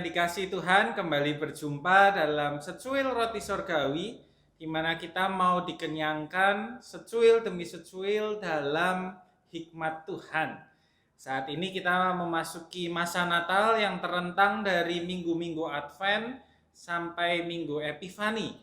yang dikasihi Tuhan, kembali berjumpa dalam secuil roti sorgawi, di mana kita mau dikenyangkan secuil demi secuil dalam hikmat Tuhan. Saat ini kita memasuki masa Natal yang terentang dari minggu-minggu Advent sampai minggu Epifani.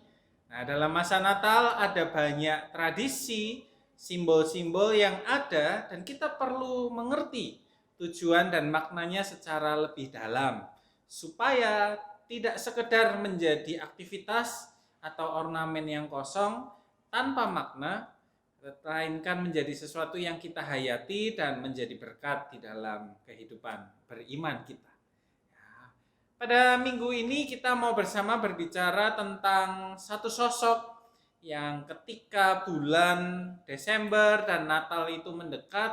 Nah, dalam masa Natal ada banyak tradisi, simbol-simbol yang ada, dan kita perlu mengerti tujuan dan maknanya secara lebih dalam, supaya tidak sekedar menjadi aktivitas atau ornamen yang kosong tanpa makna, melainkan menjadi sesuatu yang kita hayati dan menjadi berkat di dalam kehidupan beriman kita. Pada minggu ini kita mau bersama berbicara tentang satu sosok yang ketika bulan Desember dan Natal itu mendekat,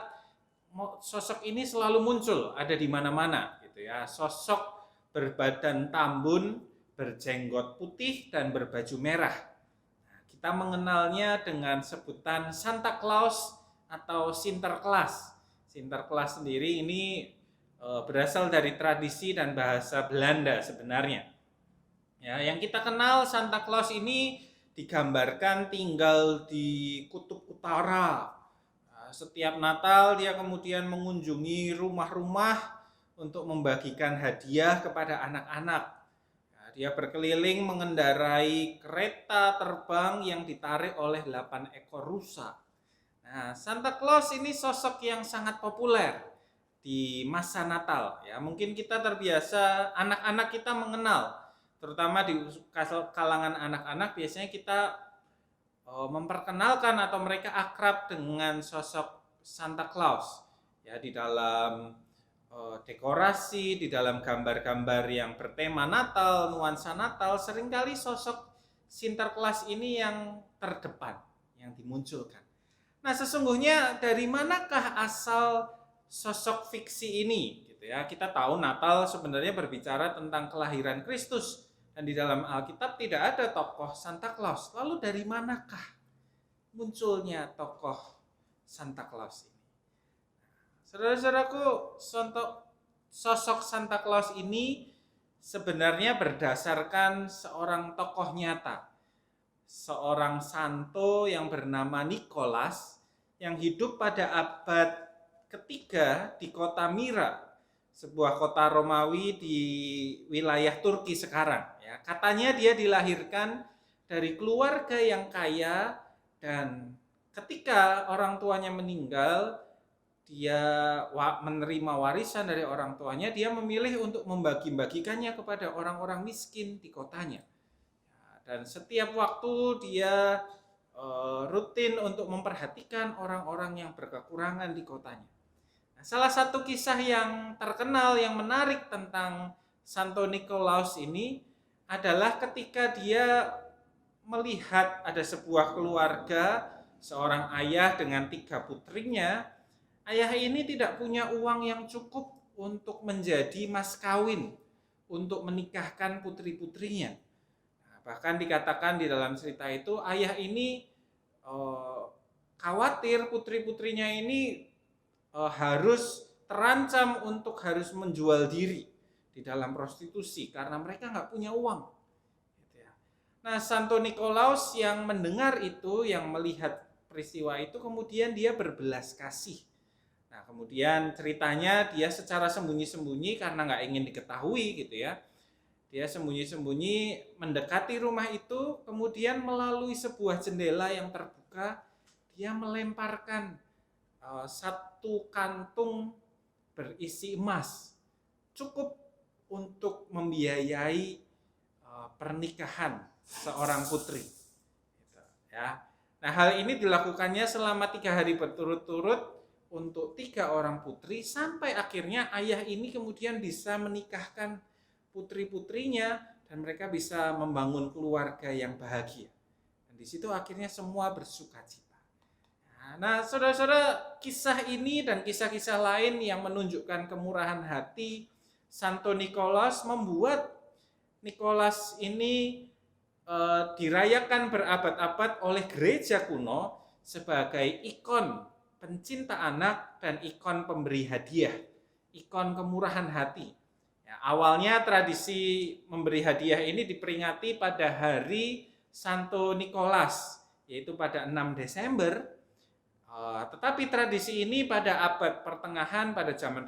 sosok ini selalu muncul, ada di mana-mana gitu ya. Sosok berbadan tambun, berjenggot putih dan berbaju merah. Nah, kita mengenalnya dengan sebutan Santa Claus atau Sinterklaas. Sinterklaas sendiri ini berasal dari tradisi dan bahasa Belanda sebenarnya. Ya, yang kita kenal Santa Claus ini digambarkan tinggal di kutub utara. Setiap Natal dia kemudian mengunjungi rumah-rumah untuk membagikan hadiah kepada anak-anak. Dia berkeliling mengendarai kereta terbang yang ditarik oleh 8 ekor rusa. Nah, Santa Claus ini sosok yang sangat populer di masa Natal. Ya, mungkin kita terbiasa, anak-anak kita mengenal, terutama di kalangan anak-anak biasanya kita memperkenalkan atau mereka akrab dengan sosok Santa Claus. Ya, di dalam dekorasi, di dalam gambar-gambar yang bertema Natal, nuansa Natal, seringkali sosok Sinterklaas ini yang terdepan, yang dimunculkan. Nah, sesungguhnya dari manakah asal sosok fiksi ini? Gitu ya. Kita tahu Natal sebenarnya berbicara tentang kelahiran Kristus. Dan di dalam Alkitab tidak ada tokoh Santa Claus. Lalu dari manakah munculnya tokoh Santa Claus ini? Saudara-saudaraku, sosok Santa Claus ini sebenarnya berdasarkan seorang tokoh nyata. Seorang santo yang bernama Nikolas yang hidup pada abad ketiga di kota Myra, sebuah kota Romawi di wilayah Turki sekarang. Ya, katanya dia dilahirkan dari keluarga yang kaya dan ketika orang tuanya meninggal, dia menerima warisan dari orang tuanya, dia memilih untuk membagi-bagikannya kepada orang-orang miskin di kotanya. Dan setiap waktu dia rutin untuk memperhatikan orang-orang yang berkekurangan di kotanya. Nah, salah satu kisah yang terkenal yang menarik tentang Santo Nikolaus ini adalah ketika dia melihat ada sebuah keluarga, seorang ayah dengan 3 putrinya. Ayah ini tidak punya uang yang cukup untuk menjadi mas kawin, untuk menikahkan putri-putrinya. Nah, bahkan dikatakan di dalam cerita itu, ayah ini khawatir putri-putrinya ini harus terancam untuk harus menjual diri di dalam prostitusi karena mereka nggak punya uang. Nah, Santo Nikolaus yang mendengar itu, yang melihat peristiwa itu, kemudian dia berbelas kasih. Nah, kemudian ceritanya dia secara sembunyi-sembunyi karena nggak ingin diketahui gitu ya. Dia sembunyi-sembunyi mendekati rumah itu, kemudian melalui sebuah jendela yang terbuka, dia melemparkan satu kantung berisi emas, cukup untuk membiayai pernikahan seorang putri. Gitu, ya. Nah, hal ini dilakukannya selama 3 hari berturut-turut untuk 3 orang putri, sampai akhirnya ayah ini kemudian bisa menikahkan putri-putrinya dan mereka bisa membangun keluarga yang bahagia. Dan di situ akhirnya semua bersukacita. Nah, saudara-saudara, kisah ini dan kisah-kisah lain yang menunjukkan kemurahan hati Santo Nikolaus membuat Nikolas ini dirayakan berabad-abad oleh gereja kuno sebagai ikon pencinta anak dan ikon pemberi hadiah, ikon kemurahan hati. Ya, Awalnya tradisi memberi hadiah ini diperingati pada hari Santo Nikolas, yaitu pada 6 Desember. Tetapi tradisi ini pada abad pertengahan, pada zaman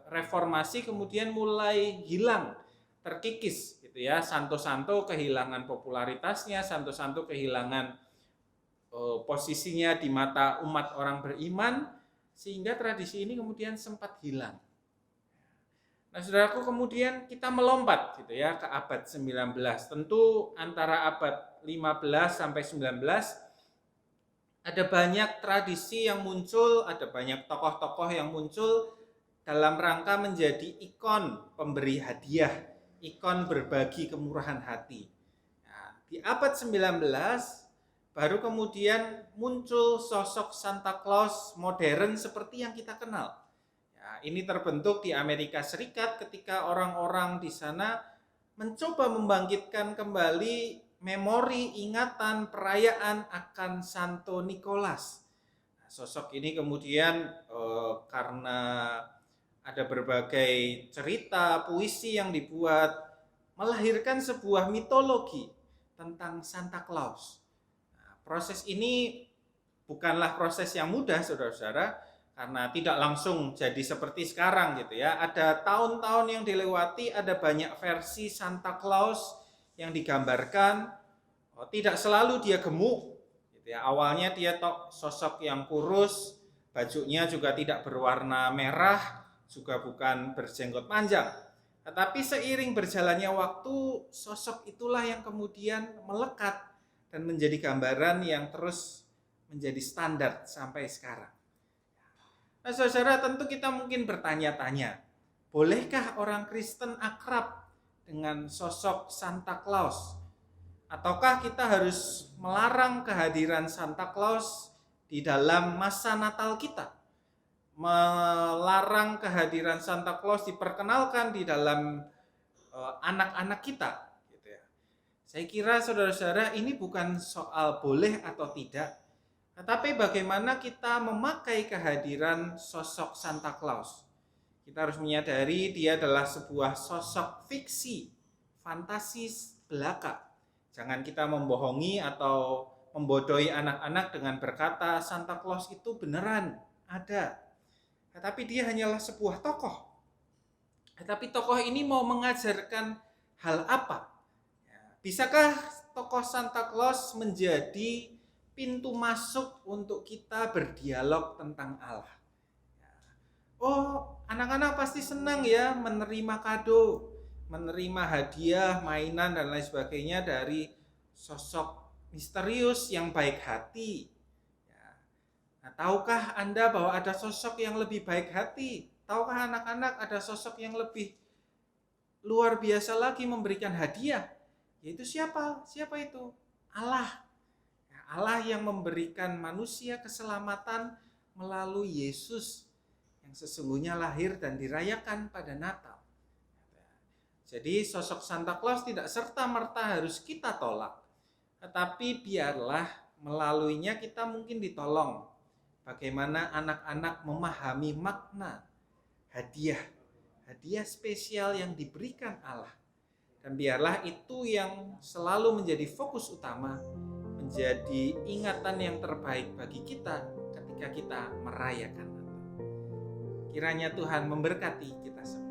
reformasi kemudian mulai hilang, terkikis gitu ya. Santo-santo kehilangan popularitasnya, santo-santo kehilangan posisinya di mata umat orang beriman, sehingga tradisi ini kemudian sempat hilang. Nah, saudaraku, kemudian kita melompat gitu ya ke abad 19. Tentu antara abad 15 sampai 19 ada banyak tradisi yang muncul, ada banyak tokoh-tokoh yang muncul dalam rangka menjadi ikon pemberi hadiah, ikon berbagi kemurahan hati. Nah, di abad 19 baru kemudian muncul sosok Santa Claus modern seperti yang kita kenal. Ini terbentuk di Amerika Serikat ketika orang-orang di sana mencoba membangkitkan kembali memori, ingatan, perayaan akan Santo Nikolas. Sosok ini kemudian karena ada berbagai cerita, puisi yang dibuat, melahirkan sebuah mitologi tentang Santa Claus. Proses ini bukanlah proses yang mudah, saudara-saudara, karena tidak langsung jadi seperti sekarang gitu ya. Ada tahun-tahun yang dilewati, ada banyak versi Santa Claus yang digambarkan. Tidak selalu dia gemuk gitu ya. Awalnya dia sosok yang kurus, bajunya juga tidak berwarna merah, juga bukan berjenggot panjang. Tetapi seiring berjalannya waktu, sosok itulah yang kemudian melekat dan menjadi gambaran yang terus menjadi standar sampai sekarang. Nah, saudara, tentu kita mungkin bertanya-tanya, bolehkah orang Kristen akrab dengan sosok Santa Claus? Ataukah kita harus melarang kehadiran Santa Claus di dalam masa Natal kita? Melarang kehadiran Santa Claus diperkenalkan di dalam anak-anak kita? Gitu ya. Saya kira saudara-saudara, ini bukan soal boleh atau tidak, tetapi bagaimana kita memakai kehadiran sosok Santa Claus. Kita harus menyadari dia adalah sebuah sosok fiksi, fantasis belaka. Jangan kita membohongi atau membodohi anak-anak dengan berkata Santa Claus itu beneran ada. Tetapi dia hanyalah sebuah tokoh. Tetapi tokoh ini mau mengajarkan hal apa? Bisakah tokoh Santa Claus menjadi pintu masuk untuk kita berdialog tentang Allah? Oh, anak-anak pasti senang ya menerima kado, menerima hadiah, mainan dan lain sebagainya dari sosok misterius yang baik hati. Nah, tahukah Anda bahwa ada sosok yang lebih baik hati? Tahukah anak-anak ada sosok yang lebih luar biasa lagi memberikan hadiah? Yaitu siapa? Siapa itu? Allah. Allah yang memberikan manusia keselamatan melalui Yesus yang sesungguhnya lahir dan dirayakan pada Natal. Jadi sosok Santa Claus tidak serta-merta harus kita tolak, tetapi biarlah melaluinya kita mungkin ditolong. Bagaimana anak-anak memahami makna hadiah spesial yang diberikan Allah. Dan biarlah itu yang selalu menjadi fokus utama, menjadi ingatan yang terbaik bagi kita ketika kita merayakan Natal. Kiranya Tuhan memberkati kita semua.